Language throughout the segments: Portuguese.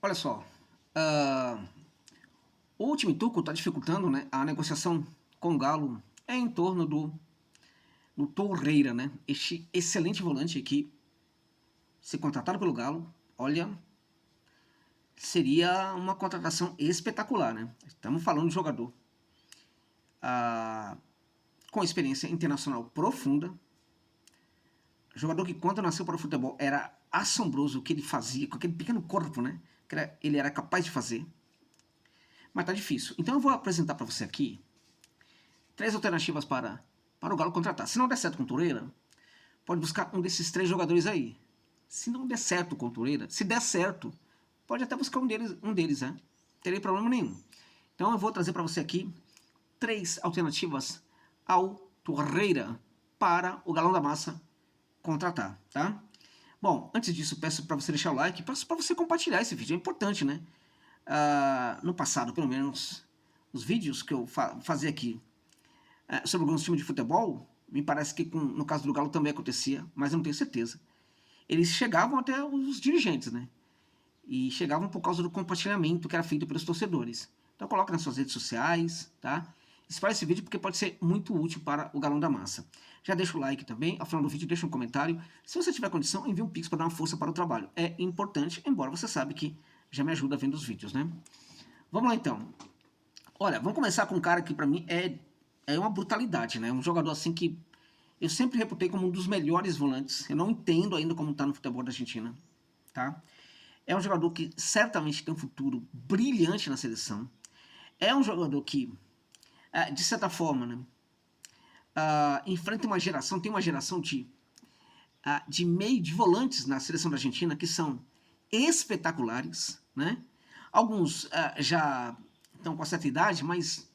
Olha só, ah, o time turco está dificultando, né, a negociação com o Galo em torno do Torreira, né? Este excelente volante aqui, se contratado pelo Galo, olha, seria uma contratação espetacular, né? Estamos falando de jogador ah, com experiência internacional profunda, jogador que quando nasceu para o futebol era assombroso o que ele fazia, com aquele pequeno corpo, né? Que ele era capaz de fazer. Mas tá difícil. Então eu vou apresentar para você aqui três alternativas para o Galo contratar. Se não der certo com o Torreira, pode buscar um desses três jogadores aí. Se não der certo com o Torreira, se der certo, pode até buscar um deles, né? Não terei problema nenhum. Então eu vou trazer para você aqui três alternativas ao Torreira para o Galão da Massa contratar, tá? Bom, antes disso, peço para você deixar o like, peço para você compartilhar esse vídeo, é importante, né? No passado, pelo menos, os vídeos que eu fazia aqui sobre alguns times de futebol, me parece que no caso do Galo também acontecia, mas eu não tenho certeza. Eles chegavam até os dirigentes, né? E chegavam por causa do compartilhamento que era feito pelos torcedores. Então coloca nas suas redes sociais, tá? Espalhe esse vídeo porque pode ser muito útil para o Galão da Massa. Já deixa o like também, ao final do vídeo deixa um comentário. Se você tiver condição, envie um pix para dar uma força para o trabalho. É importante, embora você sabe que já me ajuda vendo os vídeos, né? Vamos lá então. Olha, vamos começar com um cara que para mim é uma brutalidade, né? Um jogador assim que eu sempre reputei como um dos melhores volantes. Eu não entendo ainda como está no futebol da Argentina, tá? É um jogador que certamente tem um futuro brilhante na seleção. É um jogador que, de certa forma, né, enfrenta uma geração, tem uma geração de meio de volantes na seleção da Argentina que são espetaculares, né? Alguns já estão com certa idade, mas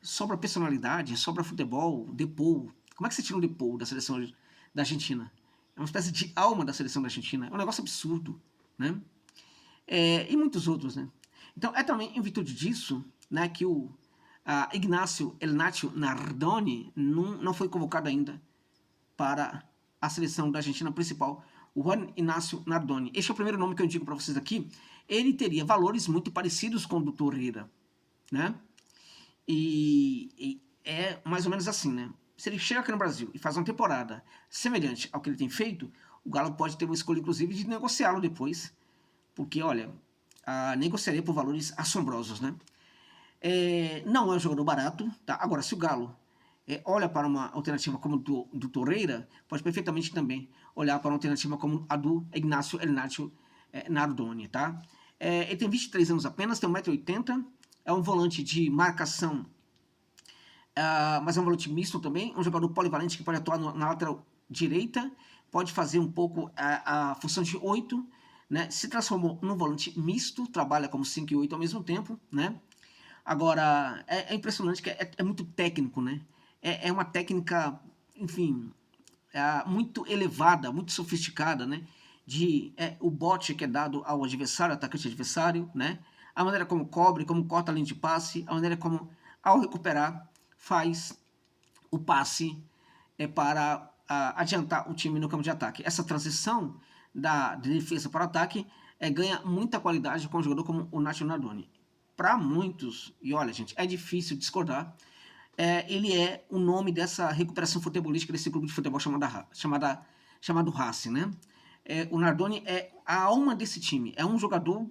sobra personalidade, sobra futebol, Depou. Como é que você tira um Depou da seleção da Argentina? É uma espécie de alma da seleção da Argentina. É um negócio absurdo, né? E muitos outros, né? Então, é também em virtude disso, né, que o Ignacio El Nacho Nardoni não foi convocado ainda para a seleção da Argentina principal, o Juan Ignacio Nardoni. Este é o primeiro nome que eu digo para vocês aqui. Ele teria valores muito parecidos com o do Torreira, né? E é mais ou menos assim, né? Se ele chega aqui no Brasil e faz uma temporada semelhante ao que ele tem feito, o Galo pode ter uma escolha, inclusive, de negociá-lo depois, porque, olha, negociaria por valores assombrosos, né? Não é um jogador barato, tá? Agora, se o Galo olha para uma alternativa como do Torreira, pode perfeitamente também olhar para uma alternativa como a do Ignacio El Nacho Nardoni, tá? Ele tem 23 anos apenas, tem 1,80 m, é um volante de marcação, mas é um volante misto também, um jogador polivalente que pode atuar na lateral direita, pode fazer um pouco a função de 8, né? Se transformou num volante misto, trabalha como 5 e 8 ao mesmo tempo, né? Agora, é impressionante que é muito técnico, né? É uma técnica, enfim, muito elevada, muito sofisticada, né? O bote que é dado ao adversário, atacante adversário, né? A maneira como cobre, como corta a linha de passe, a maneira como, ao recuperar, faz o passe para adiantar o time no campo de ataque. Essa transição de defesa para o ataque ganha muita qualidade com um jogador como o Nacho Nardoni. Para muitos, e olha, gente, é difícil discordar, ele é o nome dessa recuperação futebolística desse clube de futebol chamado Racing, né? O Nardoni é a alma desse time. É um jogador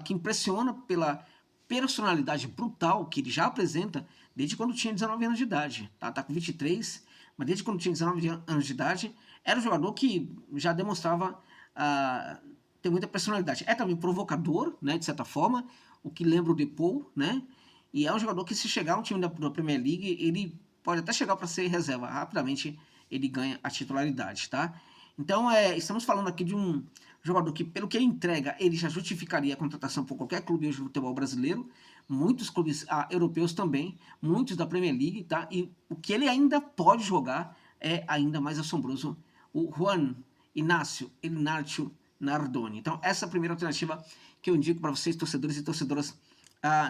que impressiona pela personalidade brutal que ele já apresenta desde quando tinha 19 anos de idade. Tá com 23, mas desde quando tinha 19 anos de idade, era um jogador que já demonstrava ter muita personalidade. É também provocador, né, de certa forma, o que lembra o Depou, né? E é um jogador que, se chegar a um time da Premier League, ele pode até chegar para ser reserva. Rapidamente ele ganha a titularidade, tá? Então, estamos falando aqui de um jogador que, pelo que ele entrega, ele já justificaria a contratação por qualquer clube de futebol brasileiro, muitos clubes europeus também, muitos da Premier League, tá? E o que ele ainda pode jogar é ainda mais assombroso, o Juan Ignacio El Nacho Nardoni. Então, essa é a primeira alternativa que eu indico para vocês, torcedores e torcedoras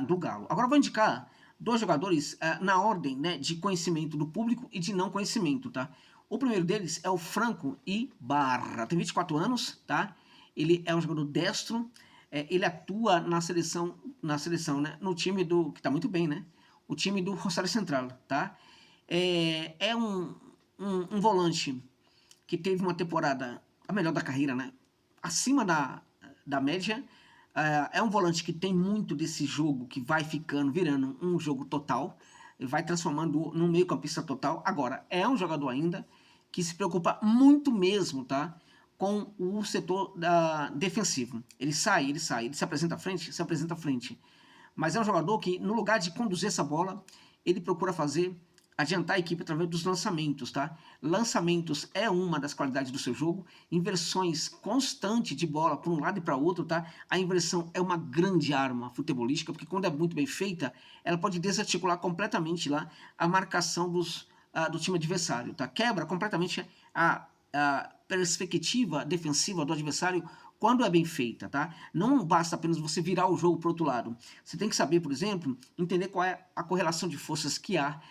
do Galo. Agora eu vou indicar dois jogadores na ordem, né, de conhecimento do público e de não conhecimento, tá? O primeiro deles é o Franco Ibarra, tem 24 anos, tá? Ele é um jogador destro, ele atua na seleção, né? No time que está muito bem, né? O time do Rosário Central, tá? É um volante que teve uma temporada, a melhor da carreira, né? Acima da média. É um volante que tem muito desse jogo que vai virando um jogo total, vai transformando num meio-campista total. Agora, é um jogador ainda que se preocupa muito mesmo, tá? Com o setor defensivo. Ele sai, ele se apresenta à frente. Mas é um jogador que, no lugar de conduzir essa bola, ele procura adiantar a equipe através dos lançamentos, tá? Lançamentos é uma das qualidades do seu jogo, inversões constantes de bola para um lado e para outro, tá? A inversão é uma grande arma futebolística, porque quando é muito bem feita, ela pode desarticular completamente lá a marcação do time adversário, tá? Quebra completamente a perspectiva defensiva do adversário quando é bem feita, tá? Não basta apenas você virar o jogo para o outro lado. Você tem que saber, por exemplo, entender qual é a correlação de forças que há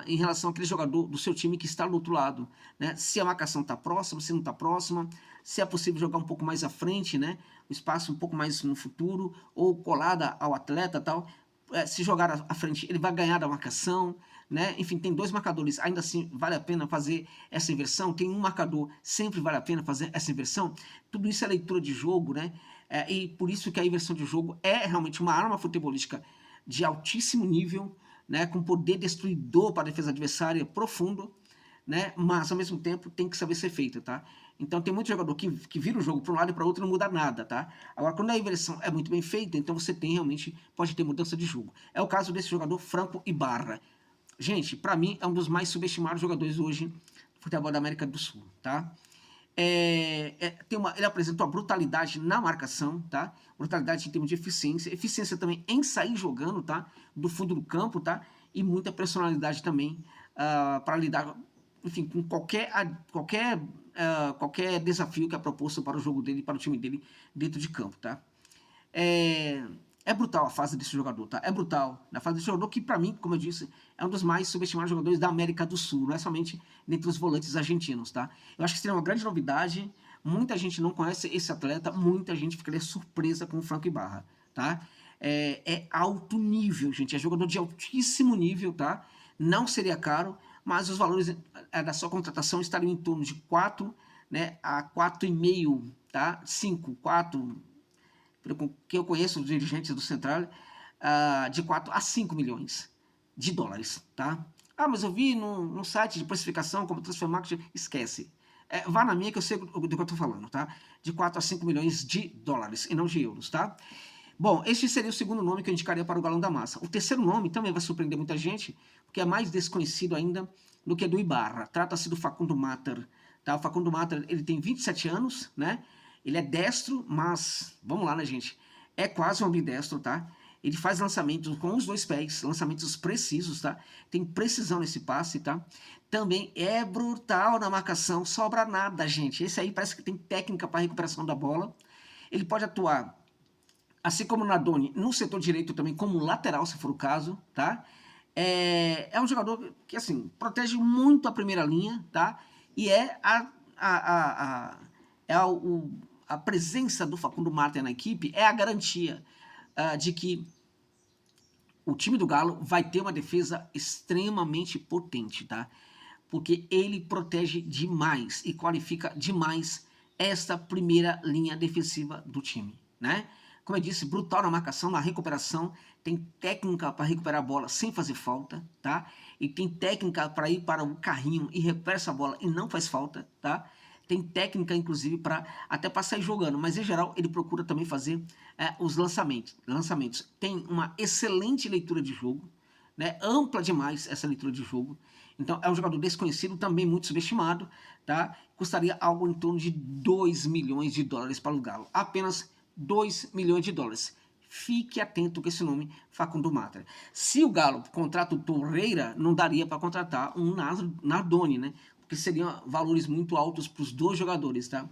em relação àquele jogador do seu time que está do outro lado, né? Se a marcação está próxima, se não está próxima, se é possível jogar um pouco mais à frente, né? O espaço um pouco mais no futuro, ou colada ao atleta, tal. Se jogar à frente, ele vai ganhar da marcação, né? Enfim, tem dois marcadores, ainda assim vale a pena fazer essa inversão. Tem um marcador, sempre vale a pena fazer essa inversão. Tudo isso é leitura de jogo, né? E por isso que a inversão de jogo é realmente uma arma futebolística de altíssimo nível, né? Com poder destruidor para a defesa adversária profundo, né? Mas ao mesmo tempo tem que saber ser feita, tá? Então tem muito jogador que vira o jogo para um lado e para o outro e não muda nada, tá? Agora, quando a inversão é muito bem feita, então você pode ter mudança de jogo. É o caso desse jogador Franco Ibarra. Gente, para mim é um dos mais subestimados jogadores hoje do futebol da América do Sul, tá? Ele apresenta uma brutalidade na marcação, tá? Brutalidade em termos de eficiência também em sair jogando, tá? Do fundo do campo, tá? E muita personalidade também para lidar, enfim, com qualquer desafio que é proposto para o jogo dele, para o time dele dentro de campo, tá? É brutal a fase desse jogador, tá? É brutal. A fase desse jogador que, para mim, como eu disse, é um dos mais subestimados jogadores da América do Sul, não é somente dentre os volantes argentinos, tá? Eu acho que seria uma grande novidade. Muita gente não conhece esse atleta, muita gente ficaria surpresa com o Franco Ibarra, tá? É alto nível, gente. É jogador de altíssimo nível, tá? Não seria caro, mas os valores da sua contratação estariam em torno de 4, né, a 4,5, tá? 5, 4, pelo que eu conheço dos dirigentes do Central, de 4 a 5 milhões de dólares, tá? Mas eu vi no site de precificação, como Transfer Market, esquece. Vá na minha que eu sei do que eu estou falando, tá? De 4 a 5 milhões de dólares, e não de euros, tá? Bom, este seria o segundo nome que eu indicaria para o Galão da Massa. O terceiro nome também vai surpreender muita gente, porque é mais desconhecido ainda do que do Ibarra. Trata-se do Facundo Matter, tá? O Facundo Matter, ele tem 27 anos, né? Ele é destro, mas, vamos lá, né, gente? É quase um ambidestro, tá? Ele faz lançamentos com os dois pés, lançamentos precisos, tá? Tem precisão nesse passe, tá? Também é brutal na marcação, sobra nada, gente. Esse aí parece que tem técnica para recuperação da bola. Ele pode atuar, assim como o Nardoni, no setor direito também, como lateral, se for o caso, tá? É um jogador que, assim, protege muito a primeira linha, tá? E a presença do Facundo Matter na equipe é a garantia de que o time do Galo vai ter uma defesa extremamente potente, tá? Porque ele protege demais e qualifica demais esta primeira linha defensiva do time, né? Como eu disse, brutal na marcação, na recuperação, tem técnica para recuperar a bola sem fazer falta, tá? E tem técnica para ir para o carrinho e recupera essa bola e não faz falta, tá? Tem técnica, inclusive, até para sair jogando, mas em geral ele procura também fazer os lançamentos. Tem uma excelente leitura de jogo, né? Ampla demais essa leitura de jogo. Então é um jogador desconhecido, também muito subestimado, tá? Custaria algo em torno de 2 milhões de dólares para o Galo. Apenas 2 milhões de dólares. Fique atento com esse nome, Facundo Matter. Se o Galo contrata o Torreira, não daria para contratar um Nardoni, né? Porque seriam valores muito altos para os dois jogadores, tá?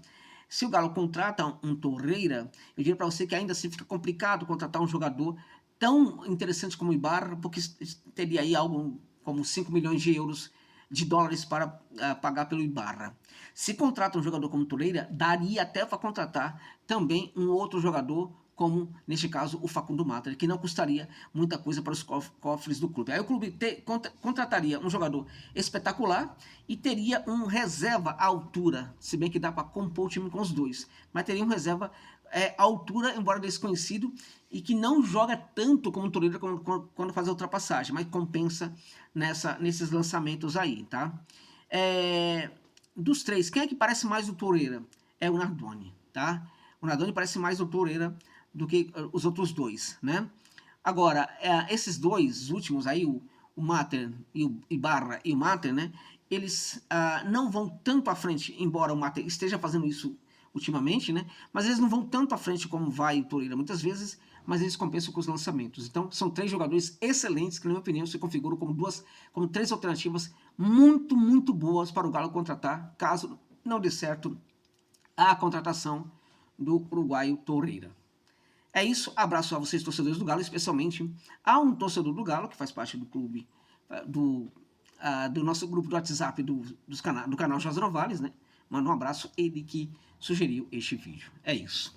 Se o Galo contrata um Torreira, eu diria para você que ainda assim fica complicado contratar um jogador tão interessante como o Ibarra, porque teria aí algo como 5 milhões de euros de dólares para pagar pelo Ibarra. Se contrata um jogador como Torreira, daria até para contratar também um outro jogador, como neste caso o Facundo Mata, que não custaria muita coisa para os cofres do clube. Aí o clube contrataria um jogador espetacular e teria um reserva à altura, se bem que dá para compor o time com os dois, mas teria um reserva à altura, embora desconhecido, e que não joga tanto como o Torreira quando faz a ultrapassagem, mas compensa nesses lançamentos aí, tá? Dos três, quem é que parece mais o Torreira? É o Nardoni, tá? O Nardoni parece mais o Torreira do que os outros dois, né? Agora, esses dois últimos aí, o Mater e o Ibarra e o Mater, né? Eles não vão tanto à frente, embora o Mater esteja fazendo isso ultimamente, né? Mas eles não vão tanto à frente como vai o Torreira muitas vezes, mas eles compensam com os lançamentos. Então, são três jogadores excelentes que, na minha opinião, se configuram como três alternativas muito, muito boas para o Galo contratar, caso não dê certo a contratação do uruguaio Torreira. É isso, abraço a vocês, torcedores do Galo, especialmente a um torcedor do Galo, que faz parte do clube, do nosso grupo do WhatsApp do canal José Novales, né? Manda um abraço, ele que sugeriu este vídeo. É isso.